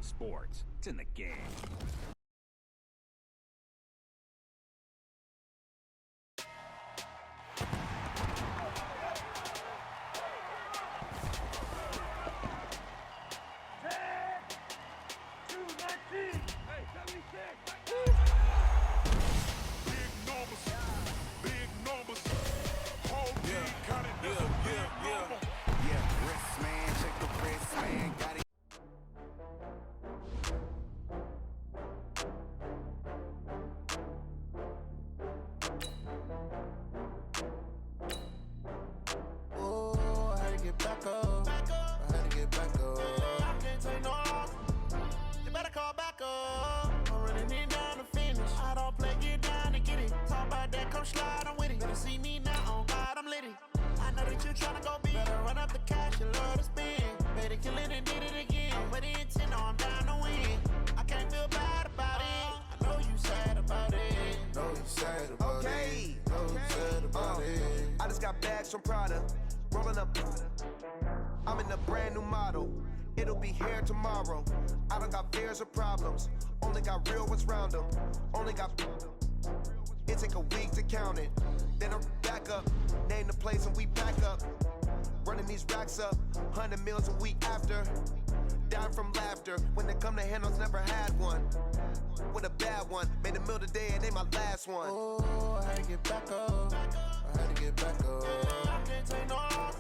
sports. It's in the game. Slide, I'm with it. Better see me now, on God, I'm litty. I know that you tryna go big. Better run up the cash, you love to spend. Better kill it and did it again. With the intent, no, I'm down to win. I can't feel bad about it. I know you sad about it. Know you sad about it. Know you sad about it. I just got bags from Prada. Rolling up. I'm in a brand new model. It'll be here tomorrow. I don't got fears or problems. Only got real ones round them. Only got. It take a week to count it. Then I'm back up. Name the place and we back up. Running these racks up. 100 meals a week after. Down from laughter. When they come to handles, never had one. With a bad one. Made a meal today and they my last one. Oh, I had to get back up. I had to get back up. I can't take no loss.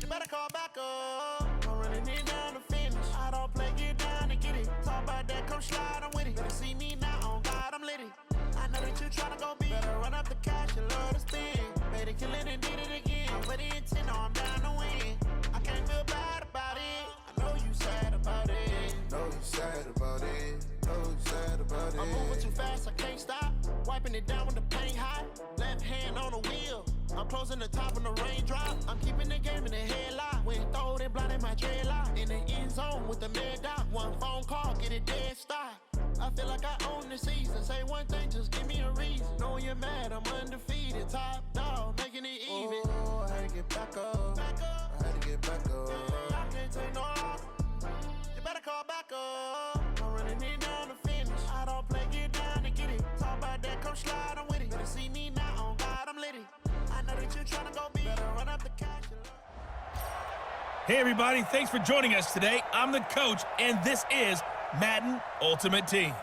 You better call back up. I'm running it down to finish. I don't play, get down and get it. Talk about that, come slide, I'm with it. Better see me now, on God, I'm litty. I know that you tryna go big. Better run up the cash, you love to spend. Better kill it and did it again. With the intent, no, I'm down to win. I can't feel bad about it. I know you sad about it. Know you sad about it. Know you sad about it. I'm moving too fast, I can't stop. Wiping it down with the paint hot. Left hand on the wheel. I'm closing the top when the raindrop. I'm keeping the game in the headlock. When throw it blind in my dreadlock. In the end zone with the mad dot. One phone call, get it dead stop. I feel like I own the season. Say one thing, just give me a reason. Knowing you're mad, I'm undefeated. Top dog, making it even. Oh, I had to get back up. I had to get back up. I can't take no loss. You better call back up. I'm running it down to finish. I don't play, get down and get it. Talk about that, come slide, I'm with it. Better see me now, on God, I'm litty. I know that you tryna go big. Better run up the cash. Hey everybody, thanks for joining us today. I'm the coach, and this is Madden Ultimate Team.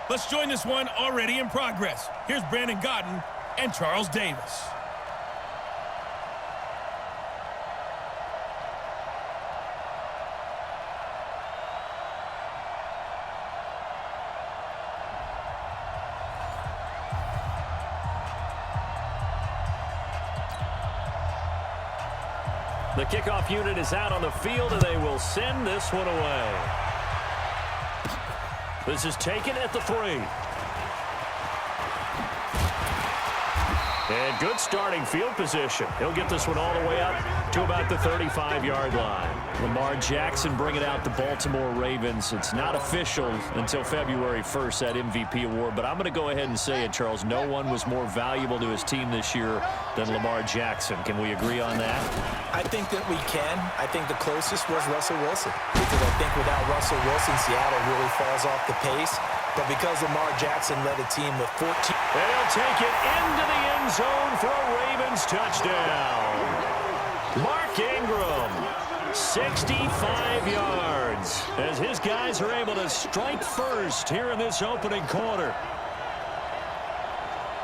Let's join this one already in progress. Here's Brandon Godden and Charles Davis. The kickoff unit is out on the field, and they will send this one away. This is taken at the 3. And good starting field position. He'll get this one all the way up to about the 35-yard line. Lamar Jackson bringing out the Baltimore Ravens. It's not official until February 1st, that MVP award, but I'm going to go ahead and say it, Charles. No one was more valuable to his team this year than Lamar Jackson. Can we agree on that? I think that we can. I think the closest was Russell Wilson, because I think without Russell Wilson, Seattle really falls off the pace. But because Lamar Jackson led a team with 14. They'll take it into the end zone for a Ravens touchdown. Mark Ingram, 65 yards, as his guys are able to strike first here in this opening quarter.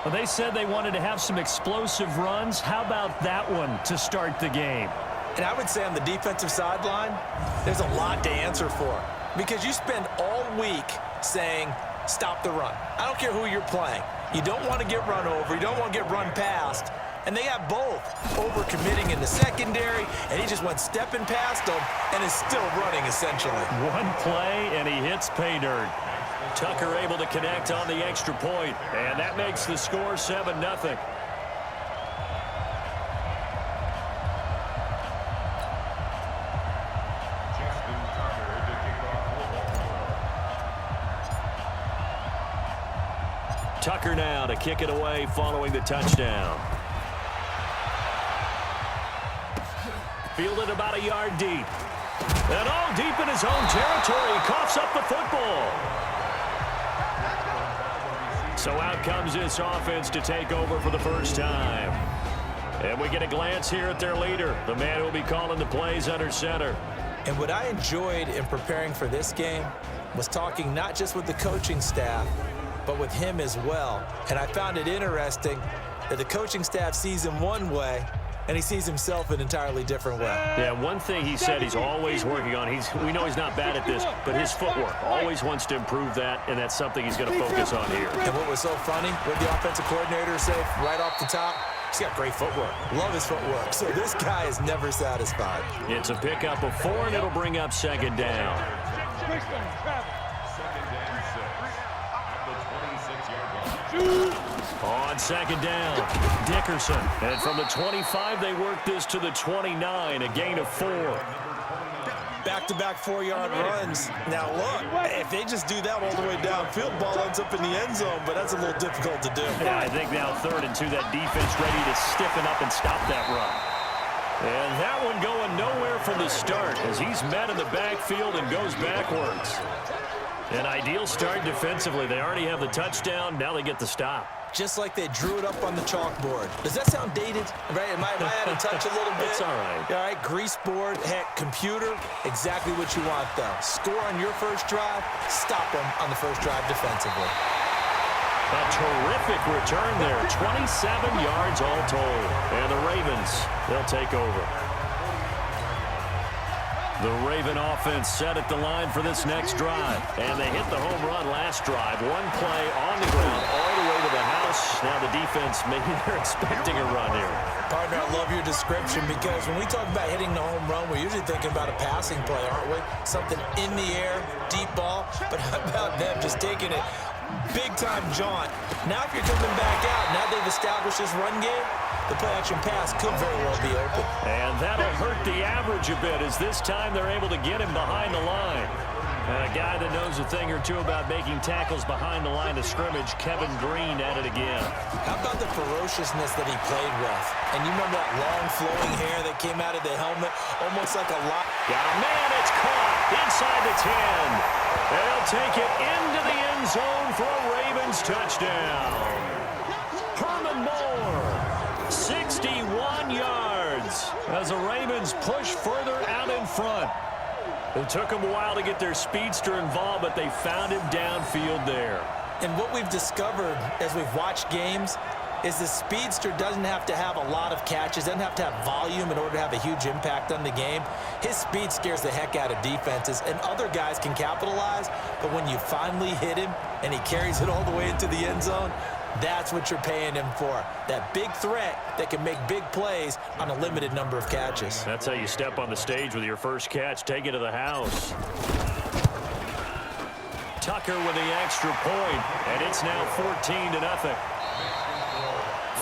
Well, they said they wanted to have some explosive runs. How about that one to start the game? And I would say on the defensive sideline, there's a lot to answer for, because you spend all week saying, stop the run. I don't care who you're playing. You don't want to get run over. You don't want to get run past. And they have both. Overcommitting in the secondary, and he just went stepping past them and is still running, essentially. One play, and he hits pay dirt. Tucker able to connect on the extra point, and that makes the score 7-0. Tucker now to kick it away following the touchdown. Fielded about a yard deep. And all deep in his own territory, he coughs up the football. So out comes this offense to take over for the first time. And we get a glance here at their leader, the man who will be calling the plays under center. And what I enjoyed in preparing for this game was talking not just with the coaching staff, but with him as well. And I found it interesting that the coaching staff sees him one way, and he sees himself an entirely different way. Yeah, one thing he said he's always working on, we know he's not bad at this, but his footwork, always wants to improve that, and that's something he's going to focus on here. And what was so funny, what the offensive coordinator said right off the top, he's got great footwork. Love his footwork. So this guy is never satisfied. It's a pickup of 4, and it'll bring up second down. On second down, Dickerson. And from the 25, they work this to the 29, a gain of 4. Back-to-back 4-yard runs. Now, look, if they just do that all the way downfield, ball ends up in the end zone, but that's a little difficult to do. Yeah, I think now 3rd and 2, that defense ready to stiffen up and stop that run. And that one going nowhere from the start as he's met in the backfield and goes backwards. An ideal start defensively. They already have the touchdown. Now they get the stop. Just like they drew it up on the chalkboard. Does that sound dated? Right? Am I out of touch a little bit? It's all right. All right, grease board, heck, computer, exactly what you want, though. Score on your first drive, stop them on the first drive defensively. A terrific return there. 27 yards all told. And the Ravens, they'll take over. The Raven offense set at the line for this next drive. And they hit the home run last drive. One play on the ground all the way to the house. Now the defense, maybe they're expecting a run here. Partner, I love your description because when we talk about hitting the home run, we're usually thinking about a passing play, aren't we? Something in the air, deep ball. But how about them just taking it big-time jaunt? Now if you're coming back out, now they've established this run game, the play-action pass could very well be open. And that'll hurt the average a bit as this time they're able to get him behind the line. And a guy that knows a thing or two about making tackles behind the line of scrimmage, Kevin Green at it again. How about the ferociousness that he played with? And you remember that long flowing hair that came out of the helmet, almost like a lot. Got a man, it's caught inside the 10. They'll take it into the end zone for a Ravens touchdown. Herman Moore, 61 yards as the Ravens push further out in front. It took them a while to get their speedster involved, but they found him downfield there. And what we've discovered as we've watched games is the speedster doesn't have to have a lot of catches, doesn't have to have volume in order to have a huge impact on the game. His speed scares the heck out of defenses, and other guys can capitalize, but when you finally hit him and he carries it all the way into the end zone, that's what you're paying him for. That big threat that can make big plays on a limited number of catches. That's how you step on the stage with your first catch. Take it to the house. Tucker with the extra point, and it's now 14-0.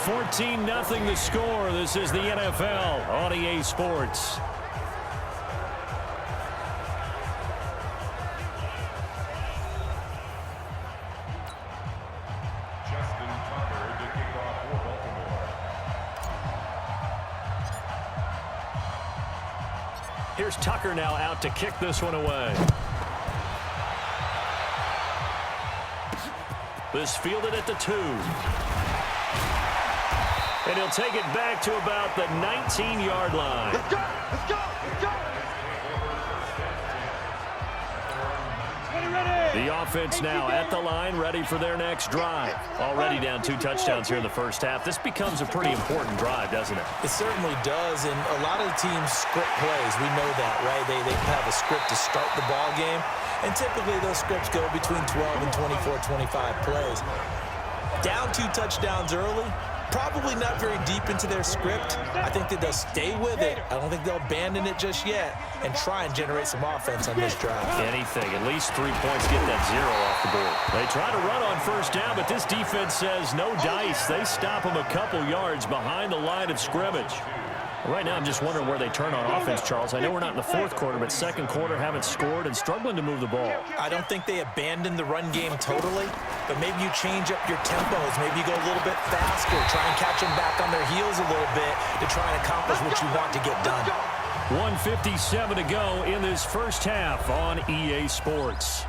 14-0 the score. This is the NFL on EA Sports. Here's Tucker now out to kick this one away. This fielded at the 2. And he'll take it back to about the 19-yard line. Let's go! Let's go! Let's go! The offense now at the line, ready for their next drive. Already down 2 touchdowns here in the first half. This becomes a pretty important drive, doesn't it? It certainly does, and a lot of the teams script plays. We know that, right? They have a script to start the ball game, and typically those scripts go between 12 and 24, 25 plays. Down 2 touchdowns early, probably not very deep into their script. I think that they'll stay with it. I don't think they'll abandon it just yet and try and generate some offense on this drive. Anything, at least 3 points, get that 0 off the board. They try to run on first down, but this defense says no dice. They stop them a couple yards behind the line of scrimmage. Right now, I'm just wondering where they turn on offense, Charles. I know we're not in the fourth quarter, but second quarter haven't scored and struggling to move the ball. I don't think they abandon the run game totally, but maybe you change up your tempos. Maybe you go a little bit faster, try and catch them back on their heels a little bit to try and accomplish what you want to get done. 1:57 to go in this first half on EA Sports.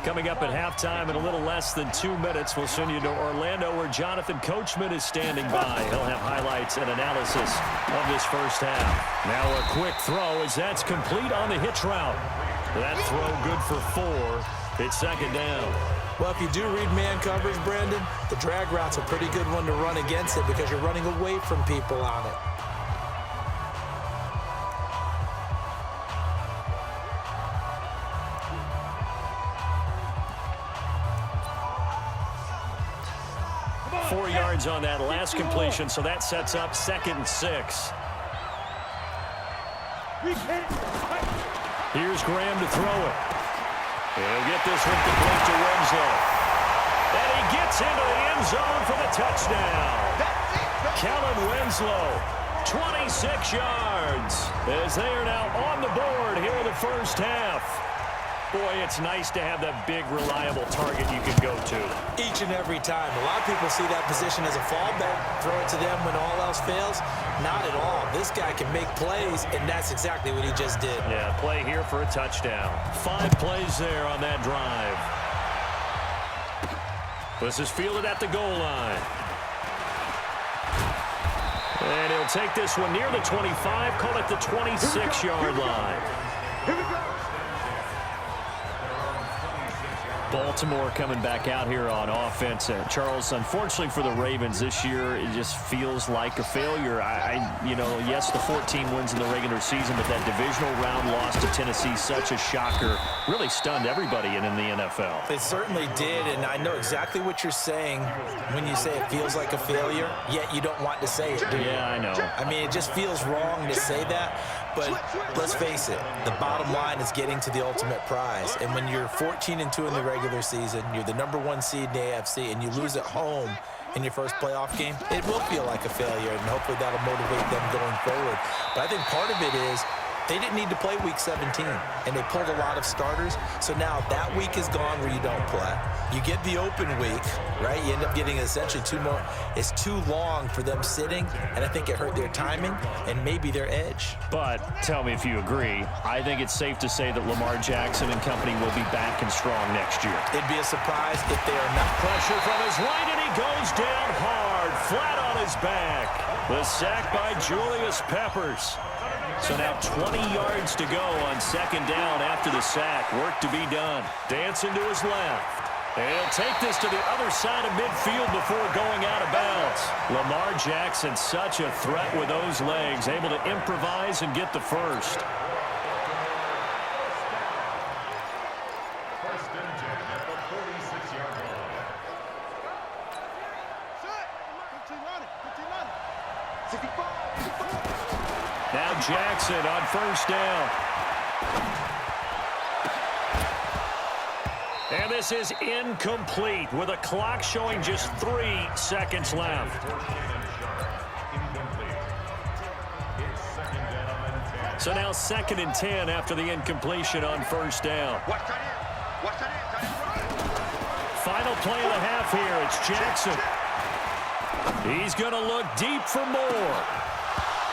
Coming up at halftime in a little less than 2 minutes, we'll send you to Orlando where Jonathan Coachman is standing by. He'll have highlights and analysis of this first half. Now a quick throw as that's complete on the hitch route. That throw good for 4. It's second down. Well, if you do read man coverage, Brandon, the drag route's a pretty good one to run against it because you're running away from people on it. On that last completion, so that sets up 2nd and 6. Here's Graham to throw it. He'll get this one complete to Winslow. And he gets into the end zone for the touchdown. Kellen Winslow, 26 yards, as they are now on the board here in the first half. Boy, it's nice to have that big, reliable target you can go to. Each and every time. A lot of people see that position as a fallback. Throw it to them when all else fails. Not at all. This guy can make plays, and that's exactly what he just did. Yeah, play here for a touchdown. 5 plays there on that drive. This is fielded at the goal line. And he'll take this one near the 25, call it the 26-yard line. Here we go. Baltimore coming back out here on offense. Charles, unfortunately for the Ravens this year, it just feels like a failure. Yes, the 14 wins in the regular season, but that divisional round loss to Tennessee, such a shocker, really stunned everybody in the NFL. It certainly did, and I know exactly what you're saying when you say it feels like a failure, yet you don't want to say it, do you? Yeah, I know. I mean, it just feels wrong to say that, but let's face it, the bottom line is getting to the ultimate prize, and when you're 14-2 in the regular season, you're the #1 seed in the AFC, and you lose at home in your first playoff game, it will feel like a failure, and hopefully that'll motivate them going forward. But I think part of it is they didn't need to play Week 17, and they pulled a lot of starters. So now that week is gone where you don't play. You get the open week, right? You end up getting essentially 2 more. It's too long for them sitting, and I think it hurt their timing and maybe their edge. But tell me if you agree, I think it's safe to say that Lamar Jackson and company will be back and strong next year. It'd be a surprise if they are not. Pressure from his right, and he goes down hard, flat on his back. The sack by Julius Peppers. So now 20 yards to go on second down after the sack. Work to be done. Dancing to his left. And he'll take this to the other side of midfield before going out of bounds. Lamar Jackson, such a threat with those legs, able to improvise and get the first. Now Jackson on first down. And this is incomplete with a clock showing just 3 seconds left. So now 2nd and 10 after the incompletion on first down. Final play of the half here. It's Jackson. He's going to look deep for more.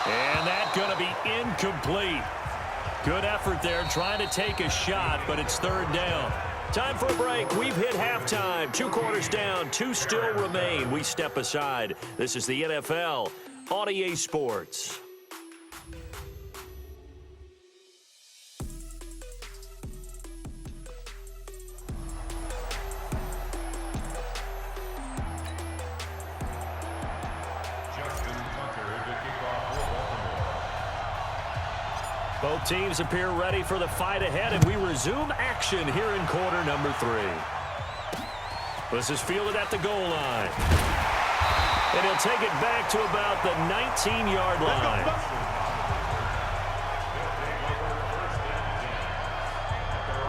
And that's going to be incomplete. Good effort there trying to take a shot, but it's 3rd down. Time for a break. We've hit halftime. 2 quarters down. 2 still remain. We step aside. This is the NFL on EA Sports. Both teams appear ready for the fight ahead, and we resume action here in quarter number 3. This is fielded at the goal line. And he'll take it back to about the 19-yard line.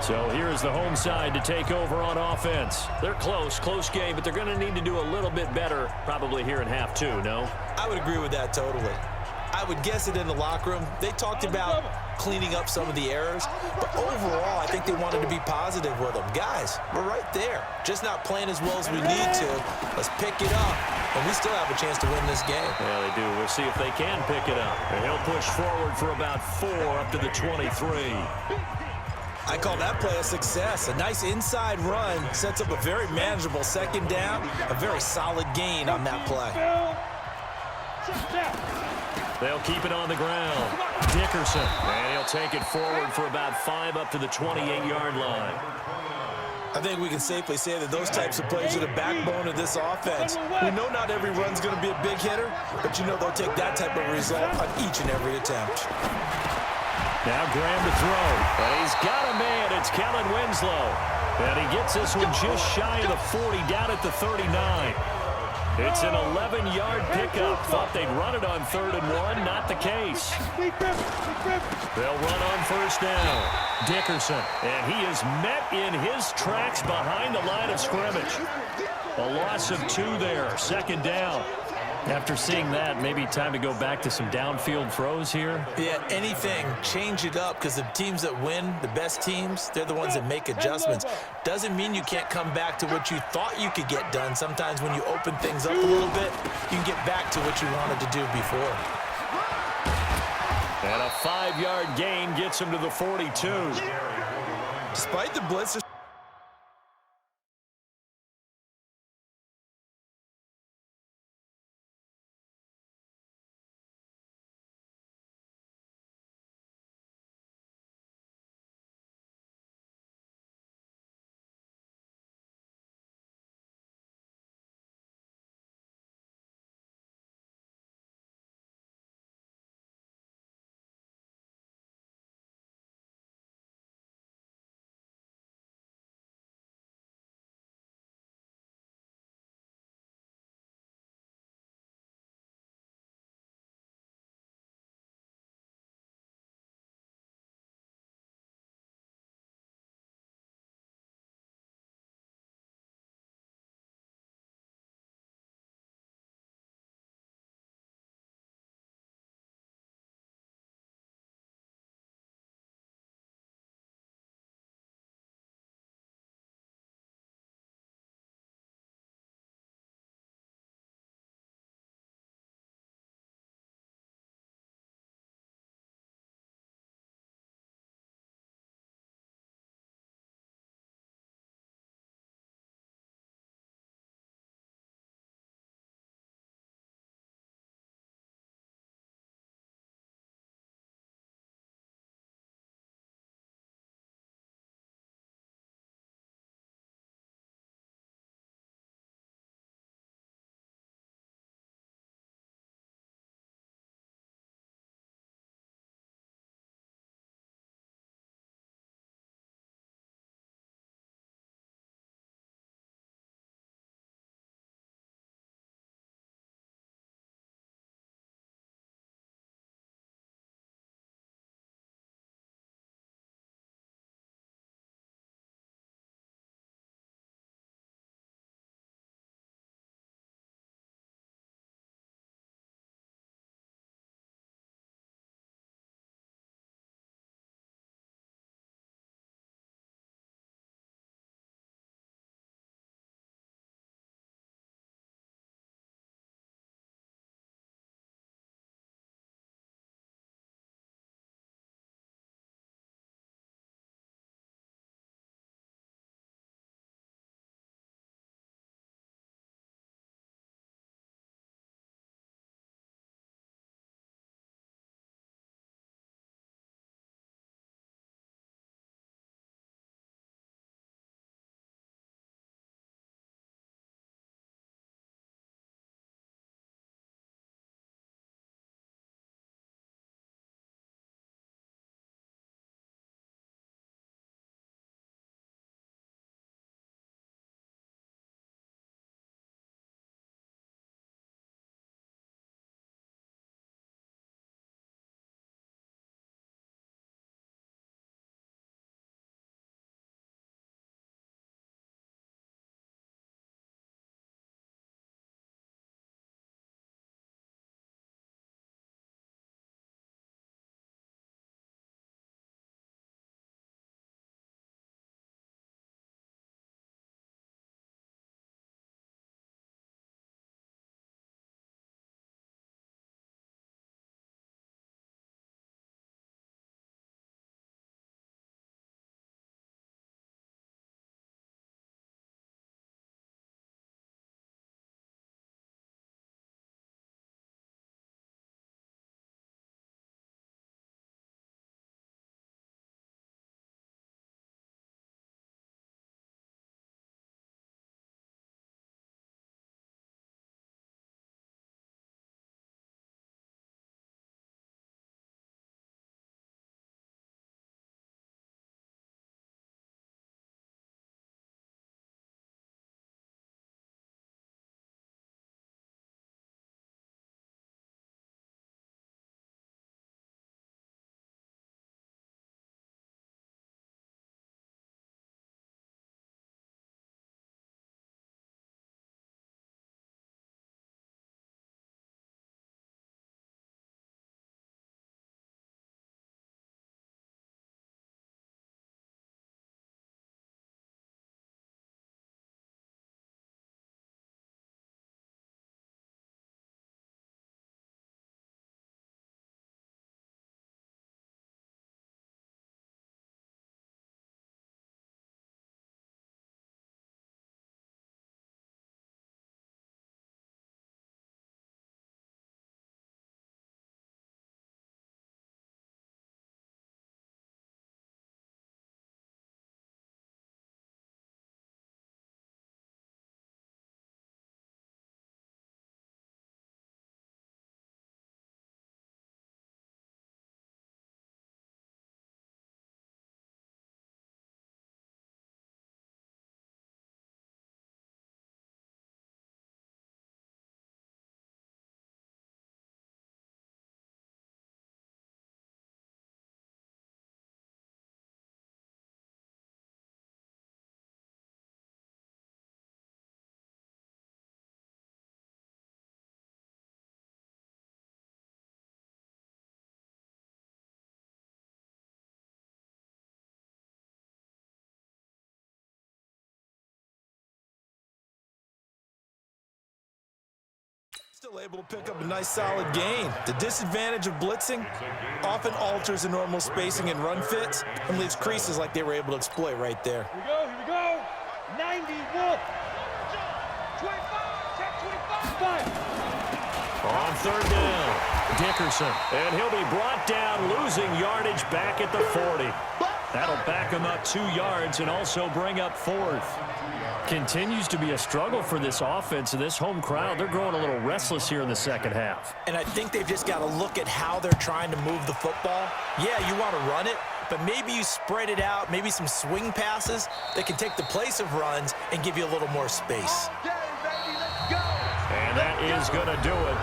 So here's the home side to take over on offense. They're close game, but they're going to need to do a little bit better probably here in half 2, no? I would agree with that totally. I would guess it in the locker room. They talked about cleaning up some of the errors, but overall, I think they wanted to be positive with them. Guys, we're right there. Just not playing as well as we need to. Let's pick it up, and we still have a chance to win this game. Yeah, they do. We'll see if they can pick it up. And he'll push forward for about 4 up to the 23. I call that play a success. A nice inside run sets up a very manageable second down, a very solid gain on that play. They'll keep it on the ground. Dickerson, and he'll take it forward for about 5 up to the 28-yard line. I think we can safely say that those types of plays are the backbone of this offense. We know not every run's going to be a big hitter, but you know they'll take that type of result on each and every attempt. Now Graham to throw, and he's got a man. It's Kellen Winslow, and he gets this one just shy of the 40, down at the 39. It's an 11-yard pickup. Thought they'd run it on 3rd and 1. Not the case. They'll run on 1st down. Dickerson, and he is met in his tracks behind the line of scrimmage. A loss of 2 there. 2nd down. After seeing that, maybe time to go back to some downfield throws here. Yeah, anything. Change it up, because the teams that win, the best teams, they're the ones that make adjustments. Doesn't mean you can't come back to what you thought you could get done. Sometimes when you open things up a little bit, you can get back to what you wanted to do before. And a 5-yard gain gets him to the 42. Despite the blitz, still able to pick up a nice solid gain. The disadvantage of blitzing often alters the normal spacing and run fits and leaves creases like they were able to exploit right there. Here we go. 91. 25. Check 25. On third down, Dickerson. And he'll be brought down, losing yardage back at the 40. That'll back him up 2 yards and also bring up fourth. Continues to be a struggle for this offense and this home crowd. They're growing a little restless here in the second half. And I think they've just got to look at how they're trying to move the football. Yeah, you want to run it, but maybe you spread it out, maybe some swing passes that can take the place of runs and give you a little more space. And that is going to do it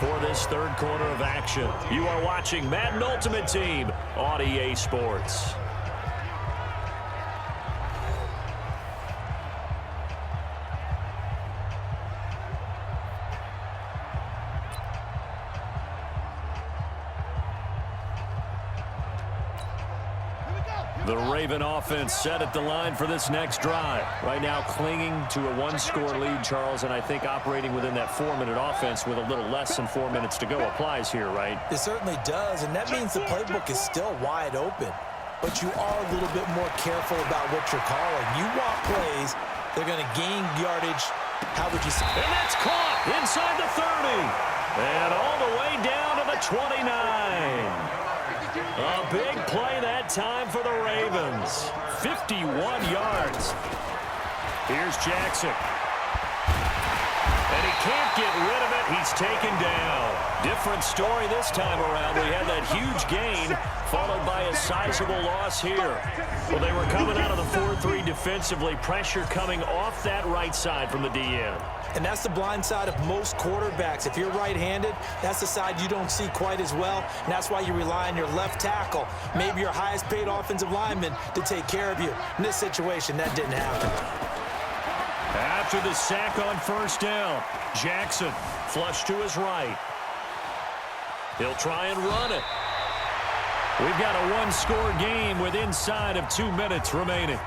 for this third quarter of action. You are watching Madden Ultimate Team on EA Sports. The Raven offense set at the line for this next drive. Right now clinging to a one-score lead, Charles, and I think operating within that 4-minute offense with a little less than 4 minutes to go applies here, right? It certainly does, and that means the playbook is still wide open. But you are a little bit more careful about what you're calling. You want plays, they're going to gain yardage. How would you say? And that's caught inside the 30. And all the way down to the 29. A big play that time for the Ravens. 51 yards. Here's Jackson. And he can't get rid of it. He's taken down. Different story this time around. We had that huge gain followed by a sizable loss here. Well, they were coming out of the 4-3 defensively. Pressure coming off that right side from the DN. And that's the blind side of most quarterbacks. If you're right-handed, that's the side you don't see quite as well, and that's why you rely on your left tackle, maybe your highest-paid offensive lineman, to take care of you. In this situation, that didn't happen. After the sack on first down, Jackson flush to his right. He'll try and run it. We've got a one-score game with inside of 2 minutes remaining.